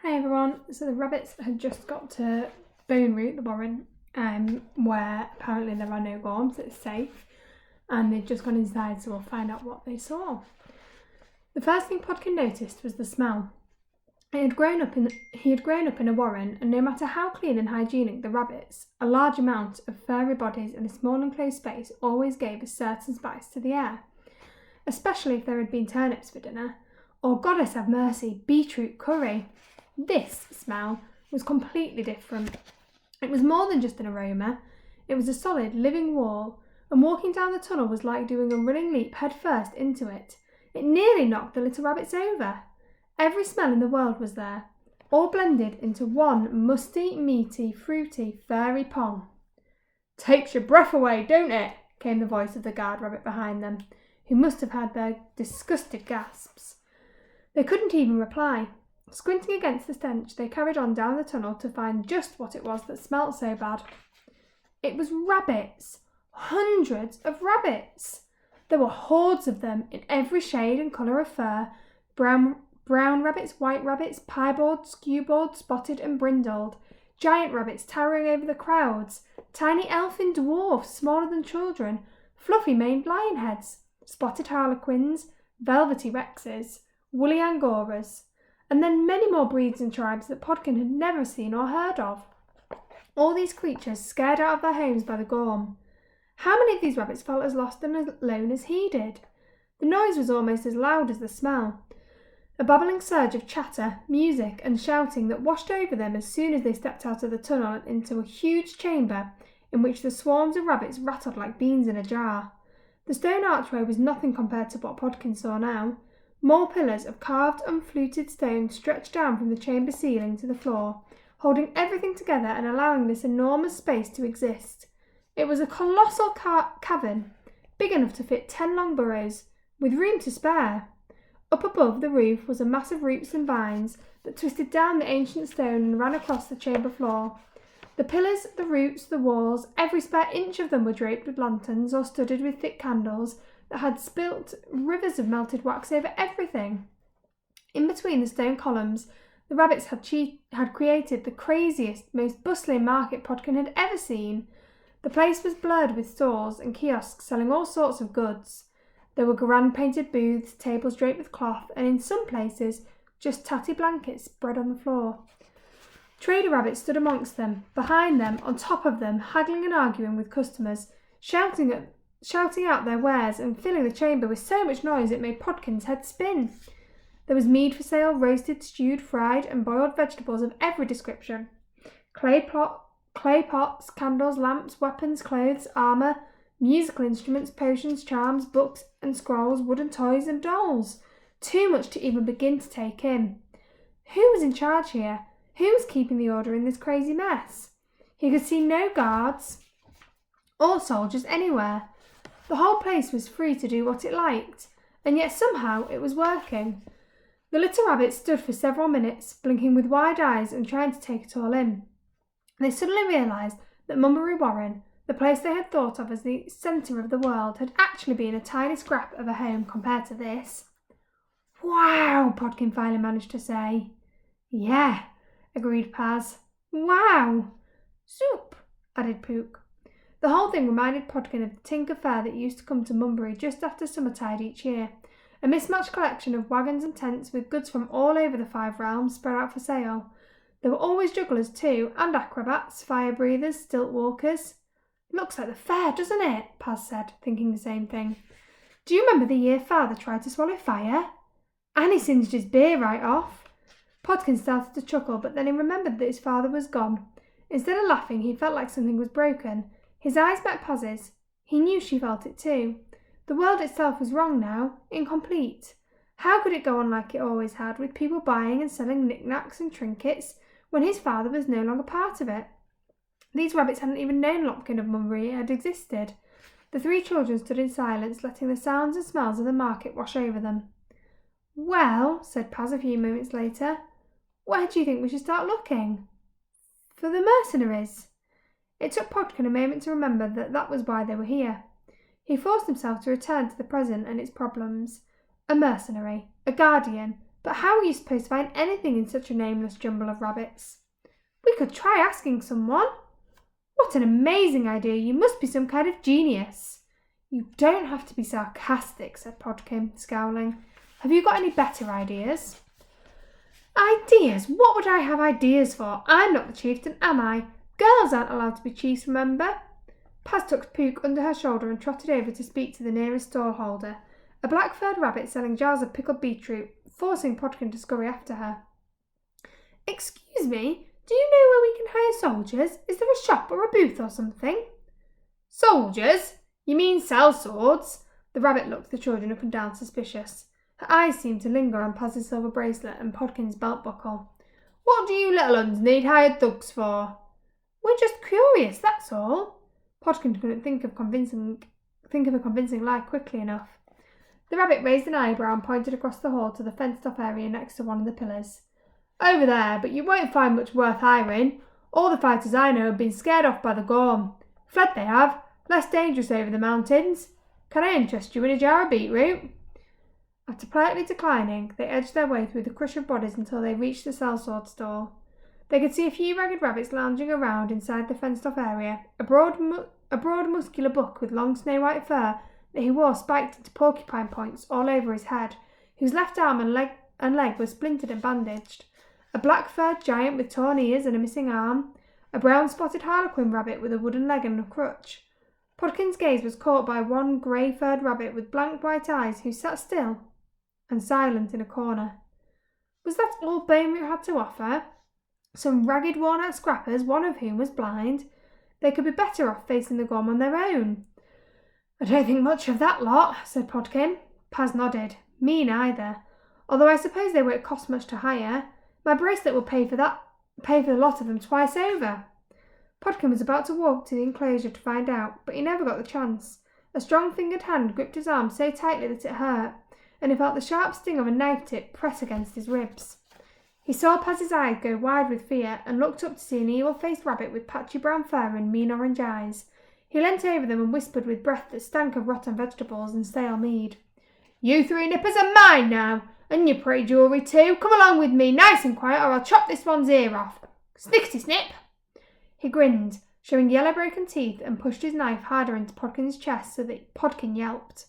Hi everyone, so the rabbits had just got to Boneroot, the warren, where apparently there are no gorms, it's safe, and they'd just gone inside, so we'll find out what they saw. The first thing Podkin noticed was the smell. He had grown up in a warren, and no matter how clean and hygienic the rabbits, a large amount of furry bodies in a small enclosed space always gave a certain spice to the air, especially if there had been turnips for dinner, or, goddess have mercy, beetroot curry. This smell was completely different. It was more than just an aroma. It was a solid, living wall, and walking down the tunnel was like doing a running leap headfirst into it. It nearly knocked the little rabbits over. Every smell in the world was there, all blended into one musty, meaty, fruity, furry pong. "Takes your breath away, don't it?" came the voice of the guard rabbit behind them, who must have had their disgusted gasps. They couldn't even reply. Squinting against the stench, they carried on down the tunnel to find just what it was that smelt so bad. It was rabbits. Hundreds of rabbits. There were hordes of them in every shade and colour of fur. Brown rabbits, white rabbits, piebald, skewbald, spotted and brindled. Giant rabbits towering over the crowds. Tiny elfin dwarfs smaller than children. Fluffy maned lion heads. Spotted harlequins. Velvety rexes. Woolly angoras. And then many more breeds and tribes that Podkin had never seen or heard of. All these creatures scared out of their homes by the gorm. How many of these rabbits felt as lost and alone as he did? The noise was almost as loud as the smell. A babbling surge of chatter, music and shouting that washed over them as soon as they stepped out of the tunnel and into a huge chamber in which the swarms of rabbits rattled like beans in a jar. The stone archway was nothing compared to what Podkin saw now. More pillars of carved, unfluted stone stretched down from the chamber ceiling to the floor, holding everything together and allowing this enormous space to exist. It was a colossal cavern, big enough to fit 10 long burrows, with room to spare. Up above the roof was a mass of roots and vines that twisted down the ancient stone and ran across the chamber floor. The pillars, the roots, the walls, every spare inch of them were draped with lanterns or studded with thick candles that had spilt rivers of melted wax over everything. In between the stone columns, the rabbits had created the craziest, most bustling market Podkin had ever seen. The place was blurred with stalls and kiosks selling all sorts of goods. There were grand painted booths, tables draped with cloth, and in some places just tatty blankets spread on the floor. Trader rabbits stood amongst them, behind them, on top of them, haggling and arguing with customers, shouting out their wares and filling the chamber with so much noise it made Podkin's head spin. There was mead for sale, roasted, stewed, fried and boiled vegetables of every description. Clay pots, candles, lamps, weapons, clothes, armour, musical instruments, potions, charms, books and scrolls, wooden toys and dolls. Too much to even begin to take in. Who was in charge here? Who was keeping the order in this crazy mess? He could see no guards or soldiers anywhere. The whole place was free to do what it liked, and yet somehow it was working. The little rabbits stood for several minutes, blinking with wide eyes and trying to take it all in. They suddenly realised that Mummery Warren, the place they had thought of as the centre of the world, had actually been a tiny scrap of a home compared to this. "Wow," Podkin finally managed to say. "Yeah," agreed Paz. "Wow." "Soup," added Pook. The whole thing reminded Podkin of the Tinker Fair that used to come to Mumbury just after summertide each year, a mismatched collection of wagons and tents with goods from all over the 5 realms spread out for sale. There were always jugglers too, and acrobats, fire breathers, stilt walkers. "Looks like the fair, doesn't it?" Paz said, thinking the same thing. "Do you remember the year Father tried to swallow fire? And he singed his beer right off." Podkin started to chuckle, but then he remembered that his father was gone. Instead of laughing, he felt like something was broken. His eyes met Paz's. He knew she felt it too. The world itself was wrong now, incomplete. How could it go on like it always had, with people buying and selling knickknacks and trinkets, when his father was no longer part of it? These rabbits hadn't even known Lopkin of Mumbury had existed. The 3 children stood in silence, letting the sounds and smells of the market wash over them. "Well," said Paz a few moments later, "where do you think we should start looking?" "For the mercenaries." It took Podkin a moment to remember that was why they were here. He forced himself to return to the present and its problems. A mercenary, a guardian, But how are you supposed to find anything in such a nameless jumble of rabbits? We could try asking someone. What an amazing idea! You must be some kind of genius. You don't have to be sarcastic, said Podkin, scowling. Have you got any better ideas? Ideas? What would I have ideas for? I'm not the chieftain, am I? Girls aren't allowed to be chiefs, remember? Paz tucked Pook under her shoulder and trotted over to speak to the nearest stallholder, a black-furred rabbit selling jars of pickled beetroot, forcing Podkin to scurry after her. Excuse me, do you know where we can hire soldiers? Is there a shop or a booth or something? Soldiers? You mean sellswords? The rabbit looked the children up and down, suspicious. Her eyes seemed to linger on Paz's silver bracelet and Podkin's belt buckle. What do you little uns need hired thugs for? We're just curious, that's all. Podkin couldn't think of a convincing lie quickly enough. The rabbit raised an eyebrow and pointed across the hall to the fenced-off area next to one of the pillars. Over there, but you won't find much worth hiring. All the fighters I know have been scared off by the gorm. Fled they have, less dangerous over the mountains. Can I interest you in a jar of beetroot? After politely declining, they edged their way through the crush of bodies until they reached the sellsword stall. They could see a few ragged rabbits lounging around inside the fenced-off area, a broad muscular buck with long snow-white fur that he wore spiked into porcupine points all over his head, whose left arm and leg were splintered and bandaged, a black-furred giant with torn ears and a missing arm, a brown-spotted harlequin rabbit with a wooden leg and a crutch. Podkin's gaze was caught by one grey-furred rabbit with blank white eyes who sat still and silent in a corner. Was that all Boneroot had to offer? Some ragged, worn-out scrappers, one of whom was blind. They could be better off facing the gorm on their own. I don't think much of that lot, said Podkin. Paz nodded. Me neither. Although I suppose they won't cost much to hire. My bracelet will pay for the lot of them twice over. Podkin was about to walk to the enclosure to find out, but he never got the chance. A strong-fingered hand gripped his arm so tightly that it hurt, and he felt the sharp sting of a knife tip press against his ribs. He saw Paz's eyes go wide with fear and looked up to see an evil-faced rabbit with patchy brown fur and mean orange eyes. He leant over them and whispered with breath that stank of rotten vegetables and stale mead. You three nippers are mine now, and your pretty jewellery too. Come along with me, nice and quiet, or I'll chop this one's ear off. Snickety snip! He grinned, showing yellow broken teeth, and pushed his knife harder into Podkin's chest so that Podkin yelped.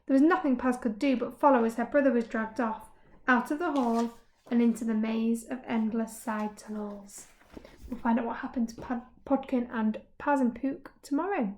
There was nothing Paz could do but follow as her brother was dragged off, out of the hall and into the maze of endless side tunnels. We'll find out what happened to Podkin and Paz and Pook tomorrow.